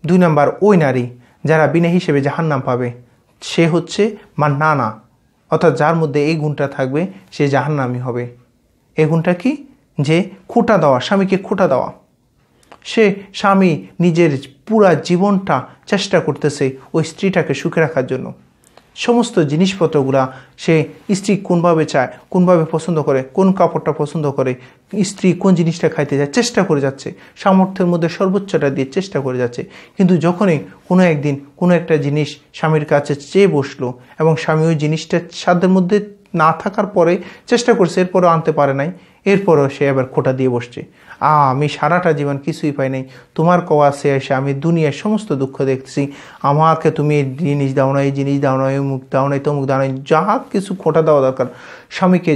2 number ওই নারী যারা বিনা হিসেবে জাহান্নাম পাবে, সে হচ্ছে মান্নানা, অর্থাৎ যার মধ্যে এই গুণটা থাকবে সে জাহান্নামী হবে। এই গুণটা কি? যে খোঁটা দেওয়া, স্বামীকে খোঁটা দেওয়া। সে স্বামী নিজের পুরা জীবনটা চেষ্টা করতেছে ওই স্ত্রীটাকে সুখে রাখার জন্য। সমস্ত জিনিসপত্রগুলা সে স্ত্রী কোনভাবে চায়, কোনভাবে পছন্দ করে, কোন কাপড়টা পছন্দ করে, স্ত্রী কোন জিনিসটা খাইতে যায় চেষ্টা করে যাচ্ছে, সামর্থ্যের মধ্যে সর্বোচ্চটা দিয়ে চেষ্টা করে যাচ্ছে। কিন্তু যখনই কোনো একদিন কোনো একটা জিনিস স্বামীর কাছে চেয়ে বসলো এবং স্বামী ওই জিনিসটা সাধ্যের মধ্যে না থাকার পরে চেষ্টা করছে, এরপরও আনতে পারে নাই, এরপরও সে আবার খোঁটা দিয়ে বসছে, আমি সারাটা জীবন কিছুই পাই নাই, তোমার কাছে এসে আমি দুনিয়ার সমস্ত দুঃখ দেখতেছি, আমাকে তুমি এই জিনিস দাও না, এই জিনিস দাও না, এই মুখ দাও না, তমুক দাও না, যা কিছু খোঁটা দেওয়া দরকার স্বামীকে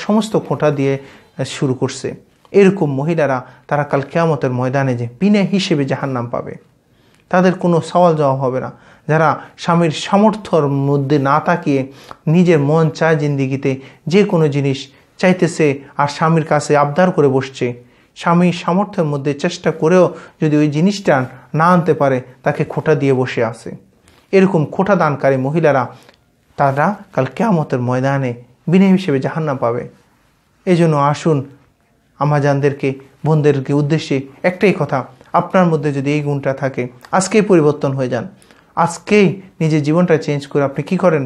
সমস্ত খোঁটা দিয়ে শুরু করছে। এরকম মহিলারা তারা কাল কিয়ামতের ময়দানে যে বিনা হিসেবে জাহান্নাম পাবে, তাদের কোনো সওয়াল জবাব হবে না। যারা স্বামীর সামর্থ্যর মধ্যে না তাকিয়ে নিজের মন চায় জিন্দিগিতে যে কোনো জিনিস চাইতেছে আর স্বামীর কাছে আবদার করে বসছে, স্বামীর সামর্থ্যের মধ্যে চেষ্টা করেও যদি ওই জিনিসটা না আনতে পারে তাকে খোঁটা দিয়ে বসে আছে, এরকম খোঁটা দানকারী মহিলারা তারা কাল কিয়ামতের ময়দানে বিনা হিসেবে জাহান্নাম পাবে। এই জন্য আসুন আমাজানদেরকে, বোনদেরকে উদ্দেশ্যে একটাই কথা, আপনার মধ্যে যদি এই গুণটা থাকে আজকেই পরিবর্তন হয়ে যান, আজকেই নিজের জীবনটা চেঞ্জ করে আপনি কি করেন,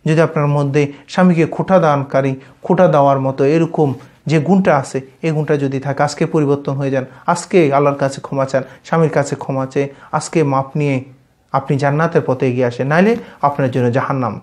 যদি আপনার মধ্যে স্বামীকে খোঁটা দানকারী, খোঁটা দেওয়ার মতো এরকম যে গুণটা আছে এই গুণটা যদি থাকে আজকে পরিবর্তন হয়ে যান, আজকে আল্লাহর কাছে ক্ষমা চান, স্বামীর কাছে ক্ষমা চেয়ে আজকে মাপ নিয়ে আপনি জান্নাতের পথে এগিয়ে আসেন, নাইলে আপনার জন্য জাহান্নাম।